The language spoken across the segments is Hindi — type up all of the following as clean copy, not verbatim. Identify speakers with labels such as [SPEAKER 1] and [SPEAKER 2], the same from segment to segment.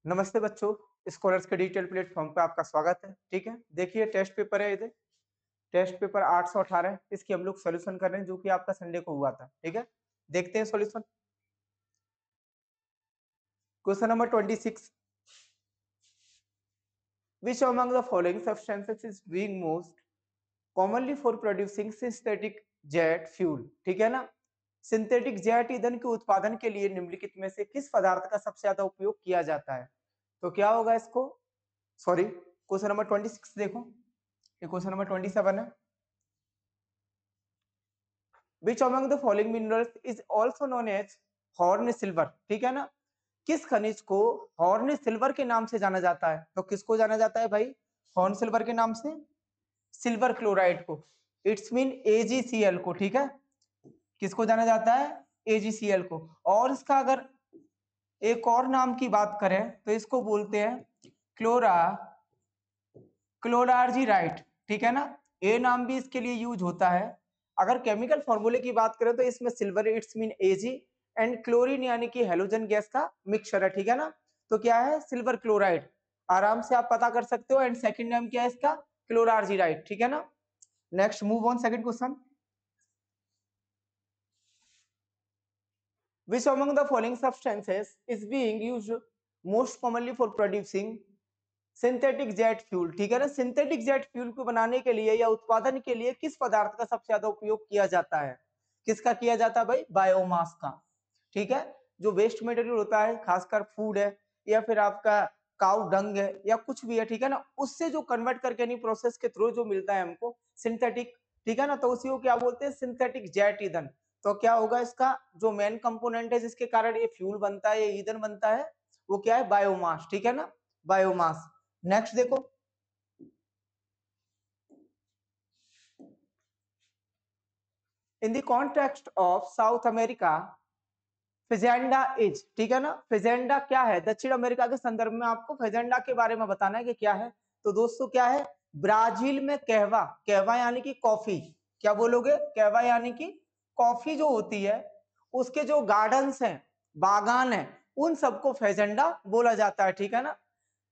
[SPEAKER 1] नमस्ते बच्चों, स्कॉलर्स के डिजिटल प्लेटफॉर्म पे आपका स्वागत है। ठीक है, देखिए टेस्ट पेपर है इधर। टेस्ट पेपर 818 है, इसकी हम लोग सॉल्यूशन कर रहे हैं जो कि आपका संडे को हुआ था। ठीक है, देखते हैं solution. Question number 26, which among the following substances is being most commonly for producing synthetic jet fuel. ठीक है ना, सिंथेटिक जेट ईंधन के उत्पादन के लिए निम्नलिखित में से किस पदार्थ का सबसे ज्यादा उपयोग किया जाता है? तो क्या होगा इसको, सॉरी, क्वेश्चन नंबर 26 देखो, ये क्वेश्चन नंबर 27 है। Which among the following minerals is also known as horn silver? ठीक है ना, किस खनिज को हॉर्न सिल्वर के नाम से जाना जाता है? तो किसको जाना जाता है भाई हॉर्न सिल्वर के नाम से? सिल्वर क्लोराइड को, इट्स मीन AgCl को। ठीक है, किसको जाना जाता है? AgCl को। और इसका अगर एक और नाम की बात करें तो इसको बोलते हैं क्लोरार्जीराइट। ठीक है ना, ये नाम भी इसके लिए यूज होता है। अगर केमिकल फॉर्मूले की बात करें तो इसमें silver it's mean Ag and chlorine यानी कि हेलोजन गैस का मिक्सचर है। ठीक है ना, तो क्या है? सिल्वर क्लोराइड, आराम से आप पता कर सकते हो। एंड सेकंड नाम क्या है इसका? क्लोरार्जीराइट। ठीक है ना, next move on, second question. Which among the following substances is being used most commonly for producing synthetic jet fuel? ठीक है ना, सिंथेटिक जेट फ्यूल को बनाने के लिए या उत्पादन के लिए किस पदार्थ का सबसे ज्यादा उपयोग किया जाता है? किसका किया जाता है भाई? बायोमास का। ठीक है, जो वेस्ट मटेरियल होता है, खासकर फूड है या फिर आपका काउ डंग है या कुछ भी है, ठीक है ना, उससे जो कन्वर्ट करके यानी प्रोसेस के थ्रू जो मिलता है हमको सिंथेटिक, ठीक है ना, तो उसी को क्या बोलते हैं? सिंथेटिक जेट ईंधन। तो क्या होगा इसका जो मेन कंपोनेंट है जिसके कारण ये फ्यूल बनता है, ये ईंधन बनता है, वो क्या है? बायोमास। ठीक है ना, बायोमास। नेक्स्ट देखो, in the context of South America फेजेंडा इज। ठीक है ना, फेजेंडा क्या है? दक्षिण अमेरिका के संदर्भ में आपको फेजेंडा के बारे में बताना है कि क्या है। तो दोस्तों क्या है? ब्राजील में कहवा, कहवा यानी कि कॉफी, क्या बोलोगे? कहवा यानी कि कॉफी जो होती है उसके जो गार्डन्स हैं, बागान है, उन सबको फेजेंडा बोला जाता है। ठीक है ना,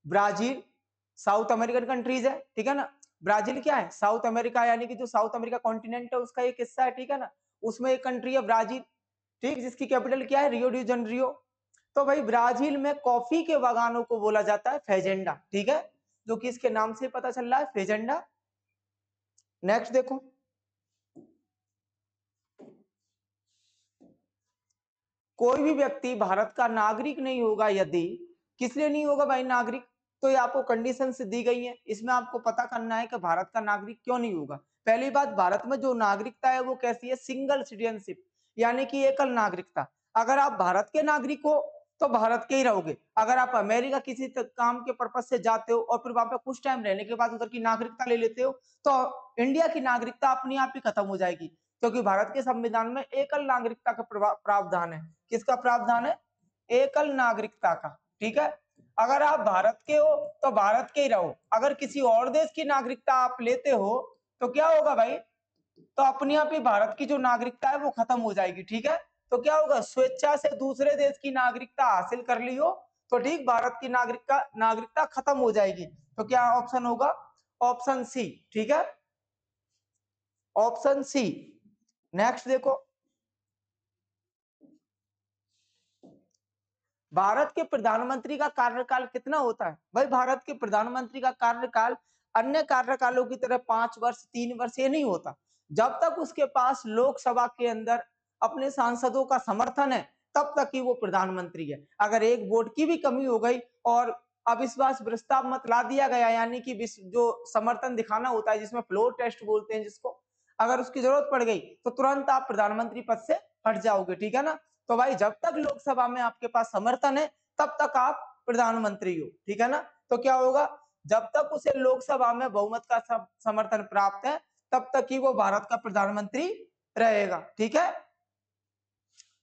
[SPEAKER 1] ब्राजील साउथ अमेरिकन कंट्रीज है। ठीक है ना, ब्राजील क्या है? साउथ अमेरिका यानी कि जो साउथ अमेरिका कॉन्टिनेंट है उसका एक हिस्सा है। ठीक है ना, उसमें एक कंट्री है ब्राजील, ठीक, जिसकी कैपिटल क्या है? Rio de Janeiro. तो भाई ब्राजील में कॉफी के बागानों को बोला जाता है फेजेंडा। ठीक है, जो कि इसके नाम से पता चल रहा है, फेजेंडा। नेक्स्ट देखो, कोई भी व्यक्ति भारत का नागरिक नहीं होगा यदि, किस लिए नहीं होगा भाई नागरिक? तो ये आपको कंडीशन से दी गई है, इसमें आपको पता करना है कि भारत का नागरिक क्यों नहीं होगा। पहली बात, भारत में जो नागरिकता है वो कैसी है? सिंगल सिटीजनशिप, यानी कि एकल नागरिकता। अगर आप भारत के नागरिक हो तो भारत के ही रहोगे। अगर आप अमेरिका किसी काम के पर्पज से जाते हो और फिर वहां पे कुछ टाइम रहने के बाद उधर की नागरिकता ले लेते हो तो इंडिया की नागरिकता अपने आप ही खत्म हो जाएगी, क्योंकि भारत के संविधान में एकल नागरिकता का प्रावधान है। किसका प्रावधान है? एकल नागरिकता का। ठीक है, अगर आप भारत के हो तो भारत के ही रहो। अगर किसी और देश की नागरिकता आप लेते हो तो क्या होगा भाई? तो अपने आप ही भारत की जो नागरिकता है वो खत्म हो जाएगी। ठीक है, तो क्या होगा? स्वेच्छा से दूसरे देश की नागरिकता हासिल कर ली हो तो ठीक, भारत की नागरिकता खत्म हो जाएगी। तो क्या ऑप्शन होगा? Option C. ठीक है, ऑप्शन सी। नेक्स्ट देखो, भारत के प्रधानमंत्री का कार्यकाल कितना होता है? भाई भारत के प्रधानमंत्री का कार्यकाल अन्य कार्यकालों की तरह 5 वर्ष 3 वर्ष ये नहीं होता। जब तक उसके पास लोकसभा के अंदर अपने सांसदों का समर्थन है तब तक ही वो प्रधानमंत्री है। अगर एक वोट की भी कमी हो गई और अविश्वास प्रस्ताव मत ला दिया गया, यानी कि जो समर्थन दिखाना होता है जिसमें फ्लोर टेस्ट बोलते हैं जिसको, अगर उसकी जरूरत पड़ गई तो तुरंत आप प्रधानमंत्री पद से हट जाओगे। ठीक है ना, तो भाई जब तक लोकसभा में आपके पास समर्थन है तब तक आप प्रधानमंत्री हो। ठीक है ना, तो क्या होगा? जब तक उसे लोकसभा में बहुमत का समर्थन प्राप्त है तब तक ही वो भारत का प्रधानमंत्री रहेगा। ठीक है,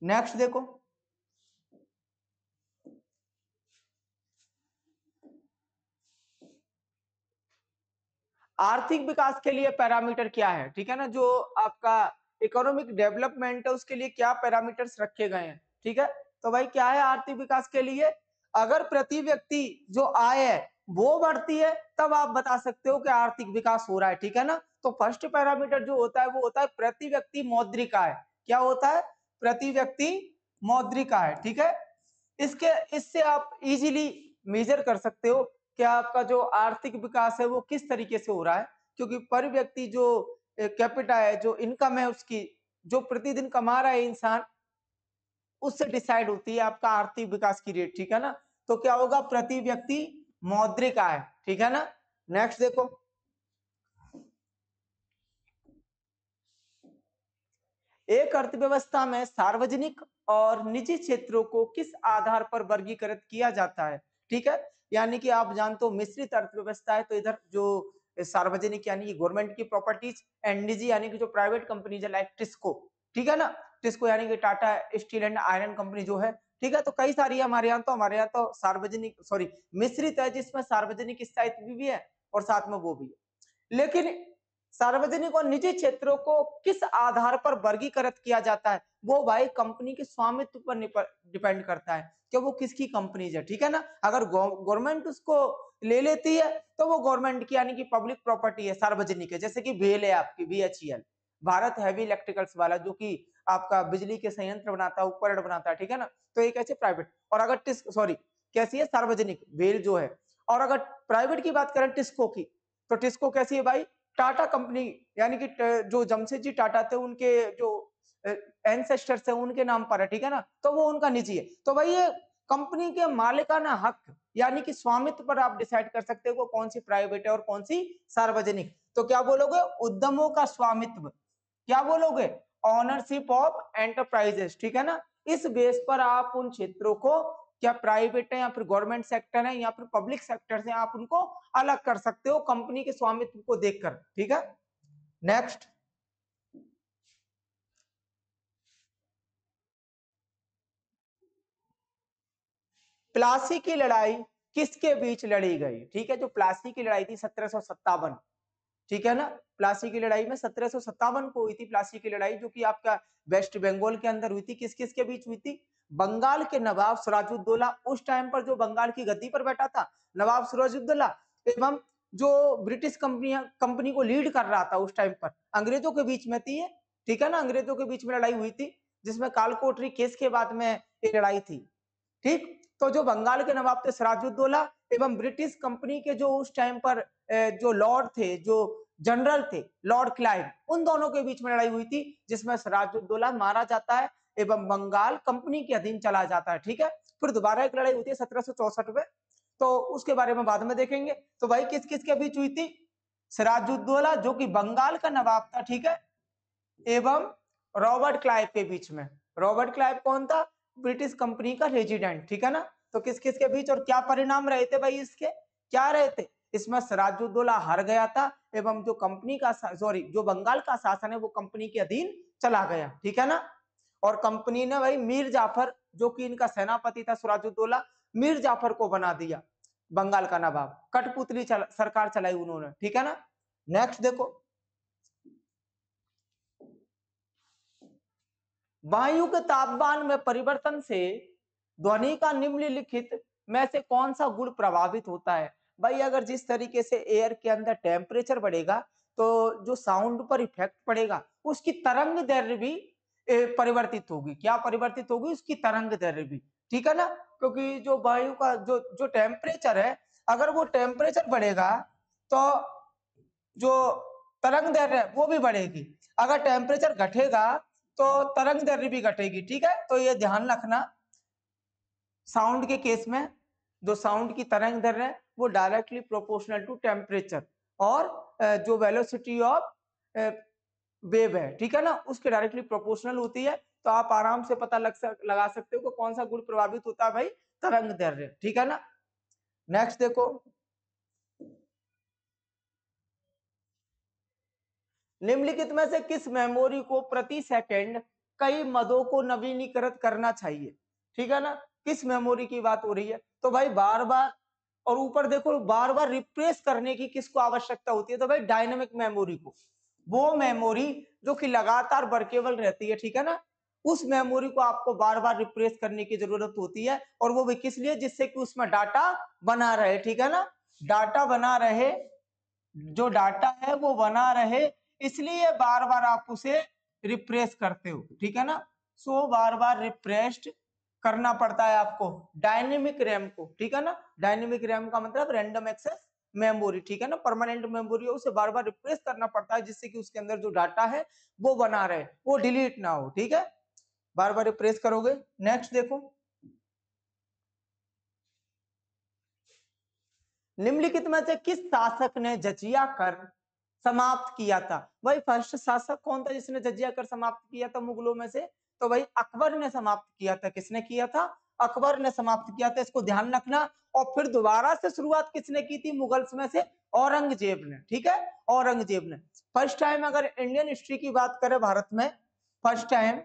[SPEAKER 1] नेक्स्ट देखो, आर्थिक विकास के लिए पैरामीटर क्या है? ठीक है ना, जो आपका इकोनॉमिक डेवलपमेंट है उसके लिए क्या पैरामीटर्स रखे गए हैं? ठीक है, तो भाई क्या है आर्थिक विकास के लिए? अगर प्रति व्यक्ति जो आय है वो बढ़ती है तब आप बता सकते हो कि आर्थिक विकास हो रहा है, ठीक है ना। तो फर्स्ट पैरामीटर जो होता है वो होता है प्रति व्यक्ति मौद्रिक आय। क्या होता है? प्रति व्यक्ति मौद्रिक आय, ठीक है। इससे आप इजीली मेजर कर सकते हो कि आपका जो आर्थिक विकास है वो किस तरीके से हो रहा है, क्योंकि पर व्यक्ति जो कैपिटा है, जो इनकम है उसकी, जो प्रतिदिन कमा रहा है इंसान, उससे डिसाइड होती है आपका आर्थिक विकास की रेट, ठीक है ना। तो क्या होगा? प्रति व्यक्ति मौद्रिक आय, ठीक है ना। नेक्स्ट देखो, एक अर्थव्यवस्था में सार्वजनिक और निजी क्षेत्रों को किस आधार पर वर्गीकृत किया जाता है, ठीक है। यानी कि आप जानते हो मिश्रित अर्थव्यवस्था है, तो इधर जो सार्वजनिक यानी कि गवर्नमेंट की प्रॉपर्टीज एंड निजी यानी कि जो प्राइवेट कंपनीज है लाइक टिस्को, ठीक है ना। टिस्को यानी कि Tata steel and iron company जो है, ठीक है। तो कई सारी है हमारे यहाँ तो सार्वजनिक सॉरी मिश्रित है, जिसमें सार्वजनिक स्थायित्व भी है और साथ में वो भी है। लेकिन सार्वजनिक और निजी क्षेत्रों को किस आधार पर वर्गीकृत किया जाता है, वो भाई कंपनी के स्वामित्व पर डिपेंड करता है कि वो किसकी कंपनीज है, ठीक है ना। अगर गवर्नमेंट उसको ले लेती है तो वो गवर्नमेंट की यानी कि पब्लिक प्रॉपर्टी है, सार्वजनिक है। जैसे कि भेल है आपकी बीएचईएल, भारत हैवी इलेक्ट्रिकल्स वाला, जो कि आपका बिजली के संयंत्र बनाता है, उपकरण बनाता है, ठीक है ना। तो एक ऐसे प्राइवेट, और अगर सॉरी कैसी है? सार्वजनिक भेल जो है। और अगर प्राइवेट की बात करें टिस्को की, तो टिस्को कैसी है भाई? टाटा कंपनी, यानी कि जो जमशेदजी टाटा थे उनके जो एंसेस्टर्स है उनके नाम पर है, ठीक है ना। तो वो उनका निजी है। तो भाई ये कंपनी के मालिकाना हक यानी कि स्वामित्व पर आप डिसाइड कर सकते हो कौन सी प्राइवेट है और कौन सी सार्वजनिक। तो क्या बोलोगे? उद्यमों का स्वामित्व। क्या बोलोगे? ऑनरशिप ऑफ एंटरप्राइजेस, ठीक है ना। इस बेस पर आप उन क्षेत्रों को क्या प्राइवेट है या फिर गवर्नमेंट सेक्टर है या फिर पब्लिक सेक्टर से आप उनको अलग कर सकते हो कंपनी के स्वामित्व को देखकर, ठीक है। नेक्स्ट, प्लासी की लड़ाई किसके बीच लड़ी गई? ठीक है, जो प्लासी की लड़ाई थी 1757, ठीक है ना। प्लासी की लड़ाई में 1757 को हुई थी प्लासी की लड़ाई, जो कि आपका वेस्ट बंगाल के अंदर हुई थी। किस किस के बीच हुई थी? बंगाल के नवाब सिराजुद्दौला, उस टाइम पर जो बंगाल की गद्दी पर बैठा था नवाब सिराजुद्दौला, एवं जो ब्रिटिश कंपनी को लीड कर रहा था उस टाइम पर, अंग्रेजों के बीच में थी ये, ठीक है ना। अंग्रेजों के बीच में लड़ाई हुई थी, जिसमें कालकोटरी केस के बाद में ये लड़ाई थी, ठीक। तो जो बंगाल के नवाब थे सिराजुद्दौला एवं ब्रिटिश कंपनी के जो उस टाइम पर जो लॉर्ड थे, जो जनरल थे, लॉर्ड क्लाइव, उन दोनों के बीच में लड़ाई हुई थी, जिसमें सिराजुद्दौला मारा जाता है एवं बंगाल कंपनी के अधीन चला जाता है, ठीक है। फिर दोबारा एक लड़ाई होती है 1764 में, तो उसके बारे में बाद में देखेंगे। तो भाई किस किस के बीच हुई थी? सिराजुद्दौला जो कि बंगाल का नवाब था, ठीक है, एवं रॉबर्ट क्लाइव के बीच में। रॉबर्ट क्लाइव कौन था? ब्रिटिश कंपनी का रेजिडेंट, ठीक है ना। तो किस किस के बीच और क्या परिणाम रहे थे भाई इसके? क्या रहे थे? इसमें सिराजुद्दौला हार गया था एवं जो कंपनी का सॉरी जो बंगाल का शासन है वो कंपनी के अधीन चला गया, ठीक है ना। और कंपनी ने भाई मीर जाफर, जो कि इनका सेनापति था सिराजुद्दौला, मीर जाफर को बना दिया बंगाल का नवाब। कठपुतली सरकार चलाई उन्होंने, ठीक है ना। नेक्स्ट देखो, वायु के तापमान में परिवर्तन से ध्वनि का निम्नलिखित में से कौन सा गुण प्रभावित होता है? भाई अगर जिस तरीके से एयर के अंदर टेम्परेचर बढ़ेगा तो जो साउंड पर इफेक्ट पड़ेगा, उसकी तरंग दैर्ध्य भी परिवर्तित होगी। क्या परिवर्तित होगी? उसकी तरंग दैर्ध्य भी, ठीक है ना। क्योंकि जो वायु का जो जो टेम्परेचर है, अगर वो टेम्परेचर बढ़ेगा तो जो तरंग दैर्ध्य है वो भी बढ़ेगी। अगर टेम्परेचर घटेगा तो तरंग दैर्ध्य भी घटेगी, ठीक है। तो ये ध्यान रखना, साउंड के केस में जो साउंड की तरंग दैर्ध्य है वो डायरेक्टली प्रोपोर्शनल टू टेम्परेचर, और जो वेलोसिटी ऑफ वेव है, ठीक है ना, उसके डायरेक्टली प्रोपोर्शनल होती है। तो आप आराम से पता लगा सकते हो कि कौन सा गुण प्रभावित होता है भाई? तरंग दैर्ध्य, ठीक है ना। नेक्स्ट देखो, निम्नलिखित में से किस मेमोरी को प्रति सेकंड कई मदों को नवीनीकृत करना चाहिए? ठीक है ना। किस मेमोरी की बात हो रही है? तो भाई बार बार, और ऊपर देखो बार बार रिप्लेस करने की किसको आवश्यकता होती है? तो भाई डायनेमिक मेमोरी को, वो मेमोरी जो कि लगातार वर्केबल रहती है, ठीक है ना, उस मेमोरी को आपको बार बार रिफ्रेश करने की जरूरत होती है, और वो भी किस लिए, जिससे कि उसमें डाटा बना रहे, ठीक है ना, डाटा बना रहे, जो डाटा है वो बना रहे, इसलिए बार बार आप उसे रिफ्रेश करते हो, ठीक है ना। सो बार बार रिफ्रेश करना पड़ता है आपको डायनेमिक रैम को, ठीक है ना। डायनेमिक रैम का मतलब रैंडम एक्सेस मेमोरी, ठीक है ना। परमानेंट मेमोरी है, उसे बार बार रिफ्रेश करना पड़ता है, जिससे कि उसके अंदर जो डाटा है वो बना रहे, वो डिलीट ना हो, ठीक है। बार बार रिफ्रेश करोगे। नेक्स्ट देखो, निम्नलिखित में से किस शासक ने जजिया कर समाप्त किया था। भाई फर्स्ट शासक कौन था जिसने जजिया कर समाप्त किया था मुगलों में से, तो भाई अकबर ने समाप्त किया था। किसने किया था, अकबर ने समाप्त किया था, इसको ध्यान रखना। और फिर दोबारा से शुरुआत किसने की थी मुगल्स में से, औरंगजेब ने, ठीक है, औरंगजेब ने। फर्स्ट टाइम अगर इंडियन हिस्ट्री की बात करें भारत में, फर्स्ट टाइम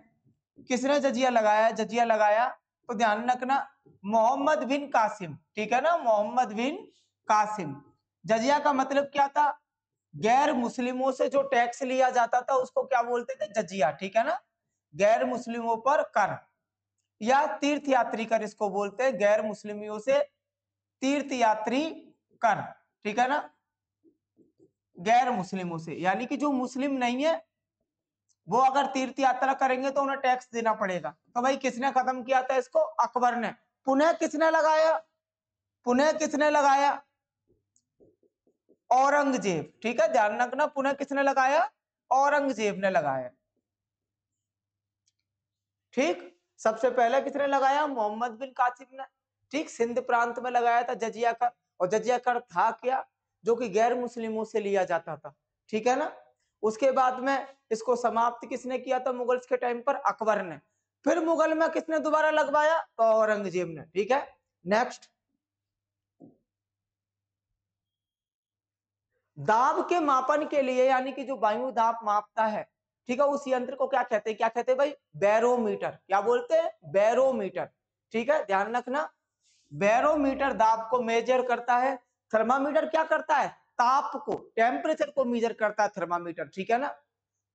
[SPEAKER 1] किसने जजिया लगाया, जजिया लगाया, तो ध्यान रखना मोहम्मद बिन कासिम, ठीक है ना, मोहम्मद बिन कासिम। जजिया का मतलब क्या था, गैर मुस्लिमों से जो टैक्स लिया जाता था उसको क्या बोलते थे, जजिया, ठीक है ना। गैर मुस्लिमों पर कर, या तीर्थ यात्री कर इसको बोलते हैं, गैर मुस्लिमों से तीर्थ यात्री कर, ठीक है ना, गैर मुस्लिमों से, यानी कि जो मुस्लिम नहीं है वो अगर तीर्थ यात्रा करेंगे तो उन्हें टैक्स देना पड़ेगा। तो भाई किसने खत्म किया था इसको, अकबर ने। पुनः किसने लगाया, पुनः किसने लगाया, औरंगजेब, ठीक है, ध्यान रखना, पुनः किसने लगाया, औरंगजेब ने लगाया, ठीक। सबसे पहले किसने लगाया, मोहम्मद बिन कासिम ने, ठीक, सिंध प्रांत में लगाया था जजिया कर। और जजिया कर था क्या, जो कि गैर मुस्लिमों से लिया जाता था, ठीक है ना। उसके बाद में इसको समाप्त किसने किया था मुगल्स के टाइम पर, अकबर ने। फिर मुगल में किसने दोबारा लगवाया, तो औरंगजेब ने, ठीक है। नेक्स्ट, दाब के मापन के लिए, यानी कि जो वायु दाब मापता है, ठीक है, उस यंत्र को क्या कहते हैं, क्या कहते हैं भाई, बैरोमीटर। क्या बोलते हैं, बैरोमीटर, ठीक है, ध्यान रखना। बैरोमीटर दाब को मेजर करता है। थर्मामीटर क्या करता है, ताप को, टेम्परेचर को मेजर करता है थर्मामीटर, ठीक है ना,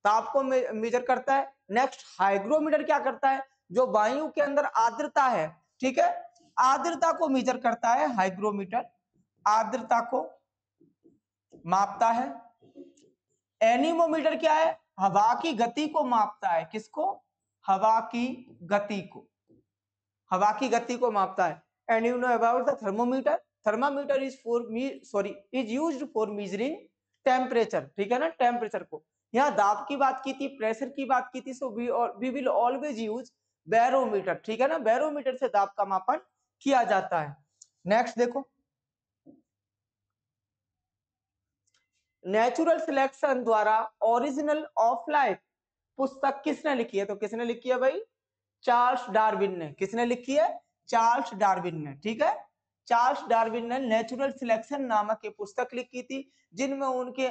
[SPEAKER 1] ताप को मेजर करता है। नेक्स्ट, हाइग्रोमीटर क्या करता है, जो वायु के अंदर आर्द्रता है, ठीक है, आर्द्रता को मेजर करता है हाइग्रोमीटर, आर्द्रता को मापता है। एनीमोमीटर क्या है, हवा की गति को मापता है, किसको, हवा की गति को, हवा की गति को मापता है। And you know about the thermometer, thermometer is for is used for measuring temperature, ठीक है ना, टेम्परेचर को। यहाँ दाब की बात की थी, प्रेशर की बात की थी, so we will always use barometer, ठीक है ना, बैरोमीटर से दाब का मापन किया जाता है। नेक्स्ट देखो, नेचुरल सिलेक्शन द्वारा ओरिजिनल ऑफ लाइफ पुस्तक किसने लिखी है, तो किसने लिखी है भाई, चार्ल्स डार्विन ने। किसने लिखी है, चार्ल्स डार्विन ने, ठीक है। चार्ल्स डार्विन ने नेचुरल सिलेक्शन नामक ये पुस्तक लिखी थी, जिनमें उनके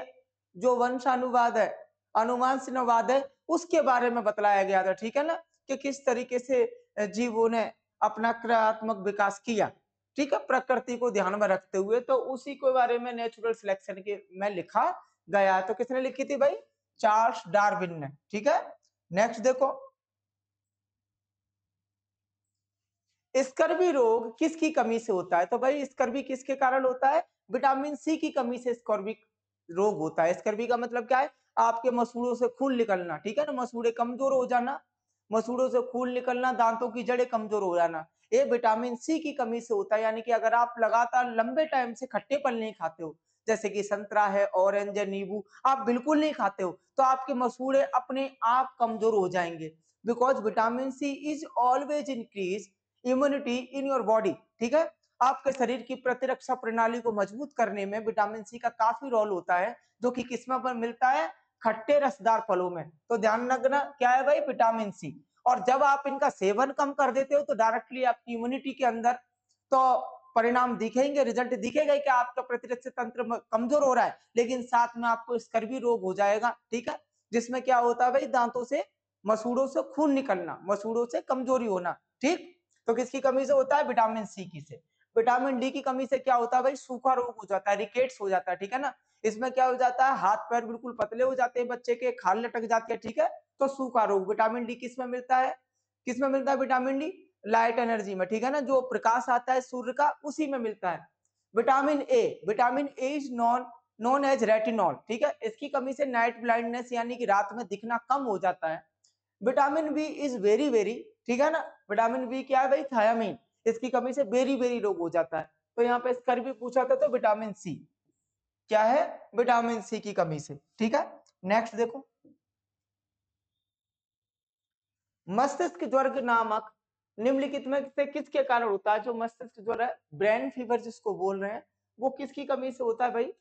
[SPEAKER 1] जो वंशानुवाद है, अनुवांशनुवाद है, उसके बारे में बतलाया गया था, ठीक है ना, कि किस तरीके से जीवों ने अपना क्रियात्मक विकास किया, ठीक है, प्रकृति को ध्यान में रखते हुए। तो उसी के बारे में नेचुरल सिलेक्शन के में लिखा गया है। तो किसने लिखी थी भाई, चार्ल्स डार्विन ने, ठीक है। नेक्स्ट देखो, स्कर्वी रोग किसकी कमी से होता है, तो भाई स्कर्वी किसके कारण होता है, विटामिन सी की कमी से स्कर्वी रोग होता है। स्कर्वी का मतलब क्या है, आपके मसूड़ों से खून निकलना, ठीक है ना, मसूड़े कमजोर हो जाना, मसूड़ों से खून निकलना, दांतों की जड़ें कमजोर हो जाना, ये विटामिन सी की कमी से होता है। यानी कि अगर आप लगातार लंबे टाइम से खट्टे फल नहीं खाते हो, जैसे कि संतरा है, ऑरेंज है, नींबू आप बिल्कुल नहीं खाते हो, तो आपके मसूड़े अपने आप कमजोर हो जाएंगे। Because vitamin C is always increase immunity in your body, ठीक है। आपके शरीर की प्रतिरक्षा प्रणाली को मजबूत करने में विटामिन सी का काफी रोल होता है, जो कि किस्मों पर मिलता है, खट्टे रसदार फलों में। तो ध्यान रखना क्या है भाई, विटामिन सी। और जब आप इनका सेवन कम कर देते हो तो डायरेक्टली आपकी इम्यूनिटी के अंदर तो परिणाम दिखेंगे, रिजल्ट दिखेगा कि आपका प्रतिरक्षा तंत्र कमजोर हो रहा है, लेकिन साथ में आपको स्कर्वी रोग हो जाएगा, ठीक है, जिसमें क्या होता है भाई, दांतों से मसूड़ों से खून निकलना, मसूड़ों से कमजोरी होना, ठीक। तो किसकी कमी से होता है, विटामिन सी की से। विटामिन डी की कमी से क्या होता है भाई, सूखा रोग हो जाता है, रिकेट्स हो जाता है, ठीक है ना। इसमें क्या हो जाता है, हाथ पैर बिल्कुल पतले हो जाते हैं बच्चे के, खाल लटक जाती है, ठीक है। तो सूखा रोग, विटामिन डी किसमें मिलता है, किसमें मिलता है विटामिन डी, लाइट एनर्जी में, ठीक है ना, जो प्रकाश आता है सूर्य का उसी में मिलता है। Vitamin A is known as retinol, ठीक है, इसकी कमी से नाइट ब्लाइंडनेस यानी कि रात में दिखना कम हो जाता है। Vitamin B is very very, ठीक है ना, विटामिन बी क्या है भाई, थायामीन, इसकी कमी से वेरी वेरी रोग हो जाता है। तो यहाँ पे कर भी पूछा था, तो विटामिन सी क्या है, विटामिन सी की कमी से, ठीक है। नेक्स्ट देखो, मस्तिष्क ज्वर नामक निम्नलिखित में से किसके कारण होता है, जो मस्तिष्क ज्वर है, ब्रेन फीवर जिसको बोल रहे हैं, वो किसकी कमी से होता है भाई,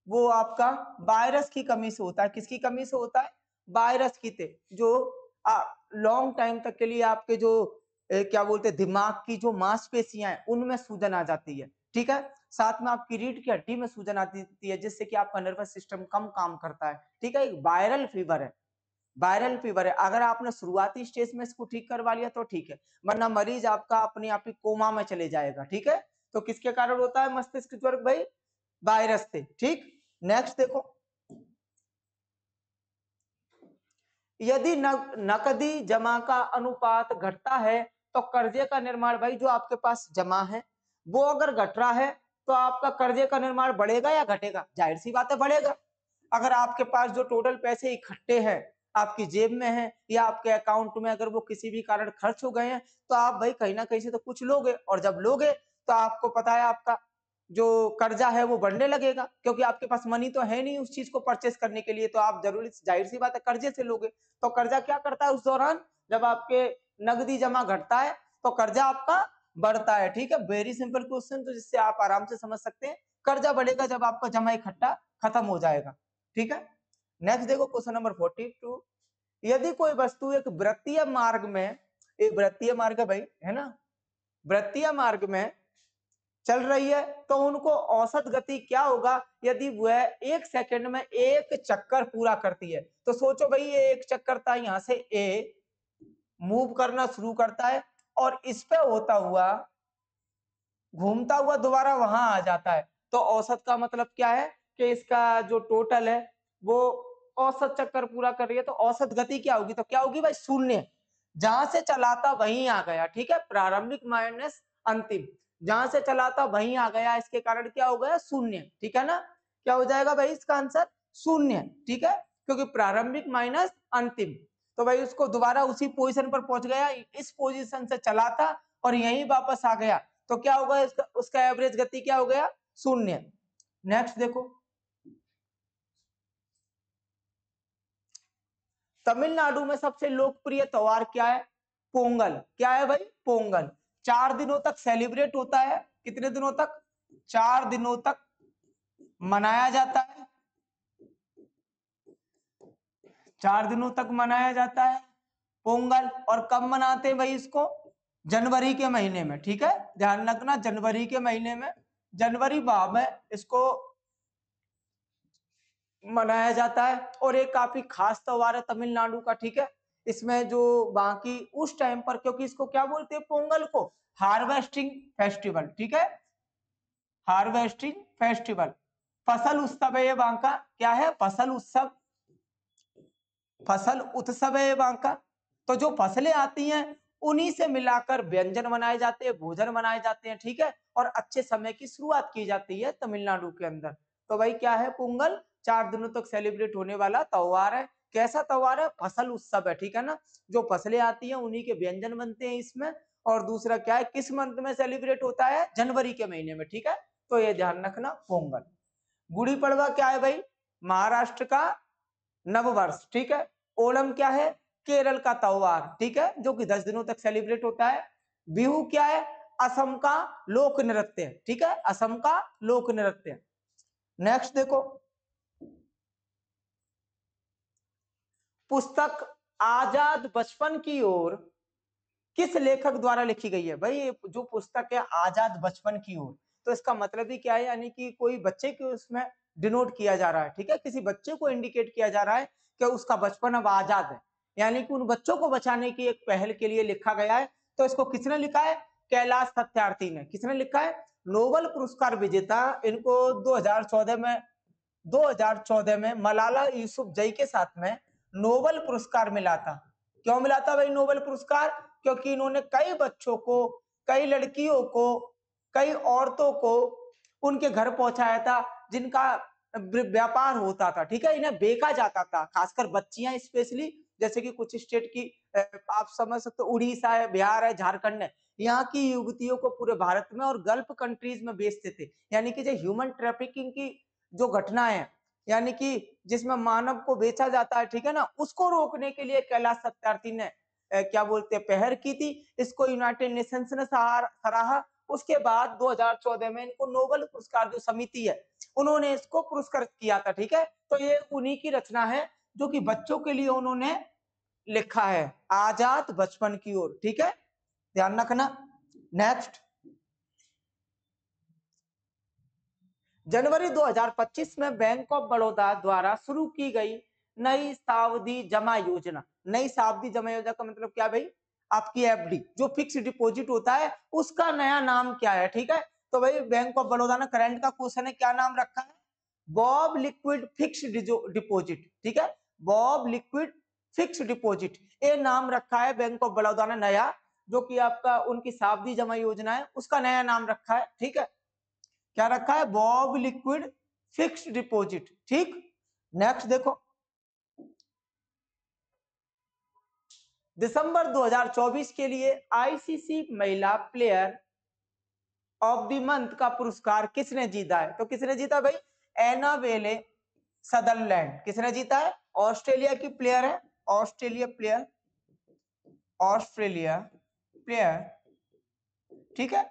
[SPEAKER 1] वो आपका वायरस की कमी से होता है। किसकी कमी से होता है, वायरस की थे, जो लॉन्ग टाइम तक के लिए आपके जो क्या बोलते हैं, दिमाग की जो मांसपेशियां हैं उनमें सूजन आ जाती है, ठीक है। साथ में आपकी रीढ़ की हड्डी में सूजन आती है, जिससे कि आपका नर्वस सिस्टम कम काम करता है, ठीक है। वायरल फीवर है, वायरल फीवर है। अगर आपने शुरुआती स्टेज में इसको ठीक करवा लिया तो ठीक है, वरना मरीज आपका अपने आप ही कोमा में चले जाएगा, ठीक है। तो किसके कारण होता है मस्तिष्क ज्वर भाई, वायरस से, ठीक। नेक्स्ट देखो, यदि नकदी जमा का अनुपात घटता है तो कर्जे का निर्माण, भाई जो आपके पास जमा है वो अगर घट रहा है तो आपका कर्जे का निर्माण बढ़ेगा या घटेगा, जाहिर सी बात है बढ़ेगा। अगर आपके पास जो टोटल पैसे इकट्ठे हैं आपकी जेब में है या आपके अकाउंट में, अगर वो किसी भी कारण खर्च हो गए हैं तो आप भाई कहीं ना कहीं से तो कुछ लोगे, और जब लोगे तो आपको पता है आपका जो कर्जा है वो बढ़ने लगेगा, क्योंकि आपके पास मनी तो है नहीं उस चीज को परचेस करने के लिए, तो आप जरूरी जाहिर सी बात है कर्जे से लोगे। तो कर्जा क्या करता है उस दौरान, जब आपके नगदी जमा घटता है तो कर्जा आपका बढ़ता है, ठीक है। वेरी सिंपल क्वेश्चन, तो जिससे आप आराम से समझ सकते हैं, कर्जा बढ़ेगा जब आपका जमा इकट्ठा खत्म हो जाएगा, ठीक है। नेक्स्ट देखो क्वेश्चन नंबर 42, यदि कोई वस्तु एक वृत्तीय मार्ग में, एक वृत्तीय मार्ग है भाई, है ना, वृत्तीय मार्ग में चल रही है तो उनको औसत गति क्या होगा यदि वह 1 सेकंड में एक चक्कर पूरा करती है। तो सोचो भाई, ये एक चक्कर था, यहां से ए मूव करना शुरू करता है और इस पे होता हुआ घूमता हुआ दोबारा वहां आ जाता है, तो औसत का मतलब क्या है कि इसका जो टोटल है वो औसत चक्कर पूरा कर रही है, तो औसत गति क्या होगी, तो क्या होगी भाई, शून्य। जहां से चला था वहीं आ गया, ठीक है, प्रारंभिक माइनस अंतिम, जहां से चला था वहीं आ गया, इसके कारण क्या हो गया, शून्य, ठीक है ना। क्या हो जाएगा भाई इसका आंसर, शून्य, ठीक है, क्योंकि प्रारंभिक माइनस अंतिम, तो भाई उसको दोबारा उसी पोजीशन पर पहुंच गया, इस पोजीशन से चला था और यहीं वापस आ गया, तो क्या होगा इसका, उसका एवरेज गति क्या हो गया, शून्य। नेक्स्ट देखो, तमिलनाडु में सबसे लोकप्रिय त्योहार क्या है, पोंगल, क्या है भाई, पोंगल। 4 दिनों तक सेलिब्रेट होता है, कितने दिनों तक, 4 दिनों तक मनाया जाता है, 4 दिनों तक मनाया जाता है पोंगल। और कब मनाते हैं भाई इसको, जनवरी के महीने में, ठीक है, ध्यान रखना, जनवरी के महीने में, जनवरी माह में इसको मनाया जाता है। और एक काफी खास त्योहार है तमिलनाडु का, ठीक है। इसमें जो बाकी उस टाइम पर, क्योंकि इसको क्या बोलते हैं पोंगल को, हार्वेस्टिंग फेस्टिवल, ठीक है, हार्वेस्टिंग फेस्टिवल, फसल उत्सव है ये वहां का, क्या है, फसल उत्सव, फसल उत्सव है वहां का। तो जो फसलें आती हैं उन्हीं से मिलाकर व्यंजन बनाए जाते हैं, भोजन बनाए जाते हैं, ठीक है, और अच्छे समय की शुरुआत की जाती है तमिलनाडु के अंदर। तो भाई क्या है, पोंगल 4 दिनों तक सेलिब्रेट होने वाला त्योहार है। कैसा त्योहार है, फसल उत्सव है, ठीक है ना, जो फसलें आती हैं उन्हीं के व्यंजन बनते हैं इसमें। और दूसरा क्या है, किस मंथ में सेलिब्रेट होता है, जनवरी के महीने में, ठीक है, तो ये ध्यान रखना पोंगल। गुड़ी पड़वा क्या है भाई, महाराष्ट्र का नववर्ष, ठीक है। ओणम क्या है, केरल का त्योहार, ठीक है, जो कि 10 दिनों तक सेलिब्रेट होता है। बिहू क्या है, असम का लोक नृत्य, ठीक है, असम का लोक नृत्य। नेक्स्ट देखो, पुस्तक आजाद बचपन की ओर किस लेखक द्वारा लिखी गई है, भाई ये जो पुस्तक है आजाद बचपन की ओर, तो इसका मतलब ही क्या है, यानी कि कोई बच्चे को उसमें डिनोट किया जा रहा है, ठीक है, किसी बच्चे को इंडिकेट किया जा रहा है कि उसका बचपन अब आजाद है, यानी कि उन बच्चों को बचाने की एक पहल के लिए लिखा गया है। तो इसको किसने लिखा है, कैलाश सत्यार्थी ने, किसने लिखा है, नोबेल पुरस्कार विजेता, इनको 2014 में 2014 में मलाला यूसुफजई के साथ में नोबेल पुरस्कार मिला था। क्यों मिला था भाई नोबेल पुरस्कार? क्योंकि इन्होंने कई बच्चों को, कई लड़कियों को, कई औरतों को उनके घर पहुंचाया था जिनका व्यापार होता था, ठीक है, इन्हें बेचा जाता था, खासकर बच्चियां स्पेशली, जैसे कि कुछ स्टेट की आप समझ सकते हो, उड़ीसा है, बिहार है, झारखंड है, यहाँ की युवतियों को पूरे भारत में और गल्फ कंट्रीज में बेचते थे। यानी कि जो ह्यूमन ट्रैफिकिंग की जो घटना है, यानी कि जिसमें मानव को बेचा जाता है, ठीक है ना, उसको रोकने के लिए कैलाश सत्यार्थी ने क्या बोलते हैं पहल की थी। इसको यूनाइटेड नेशंस ने सराहा। उसके बाद 2014 में इनको नोबेल पुरस्कार जो समिति है उन्होंने इसको पुरस्कृत किया था, ठीक है। तो ये उन्हीं की रचना है जो कि बच्चों के लिए उन्होंने लिखा है, आजाद बचपन की ओर, ठीक है, ध्यान रखना। नेक्स्ट, जनवरी 2025 में बैंक ऑफ बड़ौदा द्वारा शुरू की गई नई सावधि जमा योजना। नई सावधि जमा योजना का मतलब क्या भाई? आपकी एफडी जो फिक्स डिपॉजिट होता है उसका नया नाम क्या है, ठीक है। तो भाई बैंक ऑफ बड़ौदा ने, करंट का क्वेश्चन है, क्या नाम रखा है? बॉब लिक्विड फिक्स डिपॉजिट, ठीक है, बॉब लिक्विड फिक्स डिपॉजिट, ये नाम रखा है बैंक ऑफ बड़ौदा ने नया, जो कि आपका उनकी सावधि जमा योजना है उसका नया नाम रखा है, ठीक है। क्या रखा है? बॉब लिक्विड फिक्स्ड डिपॉजिट, ठीक। नेक्स्ट देखो, दिसंबर 2024 के लिए आईसीसी महिला प्लेयर ऑफ द मंथ का पुरस्कार किसने जीता है? तो किसने जीता भाई? एना वेले सदरलैंड। किसने जीता है? ऑस्ट्रेलिया की प्लेयर है, ऑस्ट्रेलिया प्लेयर, ऑस्ट्रेलिया प्लेयर, ठीक है।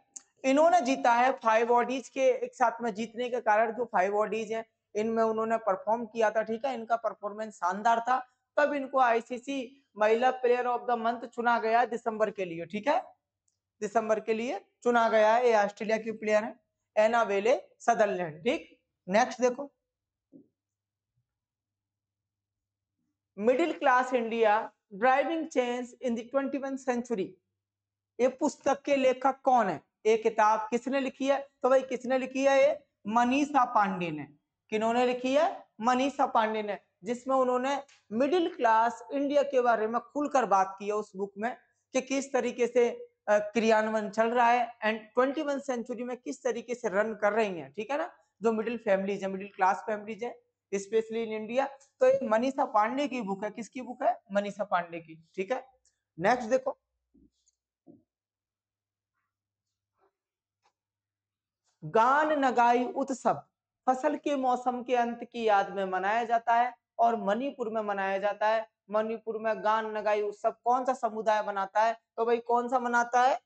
[SPEAKER 1] इन्होंने जीता है 5 ऑडीज के एक साथ में जीतने के कारण, जो 5 ऑडीज हैं इनमें उन्होंने परफॉर्म किया था, ठीक है, इनका परफॉर्मेंस शानदार था, तब इनको आईसीसी महिला प्लेयर ऑफ द मंथ चुना गया दिसंबर के लिए, ठीक है, दिसंबर के लिए चुना गया है। ये ऑस्ट्रेलिया की प्लेयर है, एना वेले सदरलैंड, ठीक। नेक्स्ट देखो, middle class India driving change in the 21st century, ये पुस्तक के लेखक कौन है? ये किताब किसने लिखी है? तो भाई किसने लिखी है? ये मनीषा पांडे ने। किन्होंने लिखी है? मनीषा पांडे ने, जिसमें उन्होंने मिडिल क्लास इंडिया के बारे में खुलकर बात की है उस बुक में, कि किस तरीके से क्रियान्वयन चल रहा है एंड 21 सेंचुरी में किस तरीके से रन कर रही है, ठीक है ना, जो मिडिल फैमिलीज है, मिडिल क्लास फैमिलीज है, स्पेशली इन इंडिया। तो एक मनीषा पांडे की बुक है, किसकी बुक है? मनीषा पांडे की, ठीक है। नेक्स्ट देखो, गान नगाई उत्सव फसल के मौसम के अंत की याद में मनाया जाता है और मणिपुर में मनाया जाता है। मणिपुर में गान नगाई उत्सव कौन सा समुदाय मनाता है? तो भाई कौन सा मनाता है?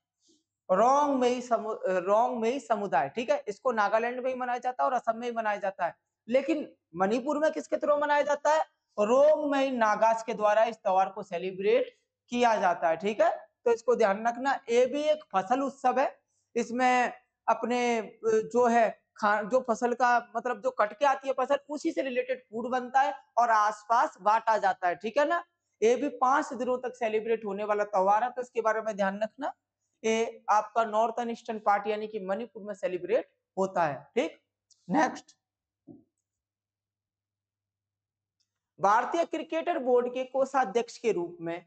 [SPEAKER 1] रोंगमेई समुदाय, ठीक है। इसको नागालैंड में ही मनाया जाता है और असम में ही मनाया जाता है, लेकिन मणिपुर में किसके थ्रू मनाया जाता है? रोंगमेई नागास के द्वारा इस त्योहार को सेलिब्रेट किया जाता है, ठीक है। तो इसको ध्यान रखना, ये भी एक फसल उत्सव है। इसमें अपने जो है जो फसल का मतलब जो कट के आती है फसल, उसी से रिलेटेड फूड बनता है और आसपास बांटा जाता है, ठीक है ना। ये भी 5 दिनों तक सेलिब्रेट होने वाला त्योहार है, तो इसके बारे में ध्यान रखना। ये आपका नॉर्थन ईस्टर्न पार्ट यानी कि मणिपुर में सेलिब्रेट होता है, ठीक। नेक्स्ट, भारतीय क्रिकेटर बोर्ड के कोषाध्यक्ष के रूप में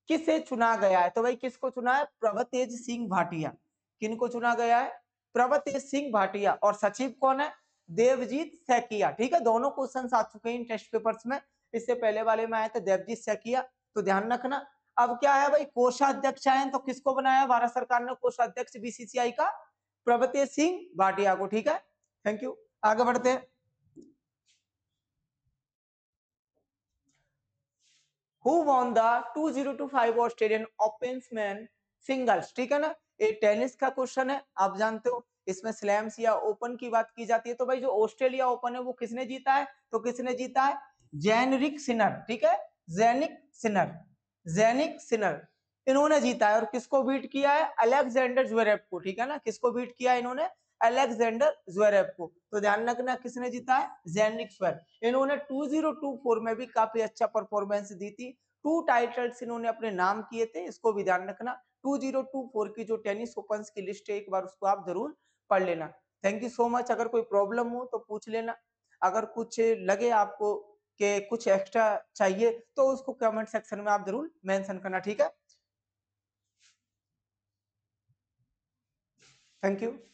[SPEAKER 1] किसे चुना गया है? तो भाई किसको चुना है? प्रभतेज सिंह भाटिया। किनको चुना गया है? प्रभतेज सिंह भाटिया। और सचिव कौन है? देवजीत सैकिया, ठीक है। दोनों क्वेश्चन आ चुके हैं टेस्ट पेपर्स में, इससे पहले वाले में आए थे देवजीत सैकिया, तो ध्यान रखना। अब क्या है भाई, कोषाध्यक्ष आए तो किसको बनाया भारत सरकार ने कोषाध्यक्ष बीसीसीआई का? प्रभतेज सिंह भाटिया को, ठीक है। थैंक यू, आगे बढ़ते हैं। Who won the 2025 Australian open singles, ठीक है ना। ये टेनिस का क्वेश्चन है, आप जानते हो इसमें स्लैम्स या ओपन की बात की जाती है। तो भाई जो ऑस्ट्रेलिया ओपन है वो किसने जीता है? तो किसने जीता है? जेनरिक सिनर, ठीक है, जेनिक सिनर, जेनिक सिनर, इन्होंने जीता है। और किसको बीट किया है? अलेक्जेंडर ज्वेरेव को, ठीक है ना। किसको बीट किया है इन्होंने? अलेक्जेंडर ज्वेरेव को। तो ध्यान रखना किसने जीता है? जेनिक स्वेर। इन्होंने 2024 में भी काफी अच्छा परफॉर्मेंस दी थी, 2 टाइटल्स इन्होंने अपने नाम किए थे, इसको भी ध्यान रखना। 2024 की जो टेनिस ओपन की लिस्ट है एक बार उसको आप जरूर पढ़ लेना। थैंक यू सो मच, अगर कोई प्रॉब्लम हो तो पूछ लेना। अगर कुछ लगे आपको कि कुछ एक्स्ट्रा चाहिए तो उसको कमेंट सेक्शन में आप जरूर मेंशन करना, ठीक है। Thank you.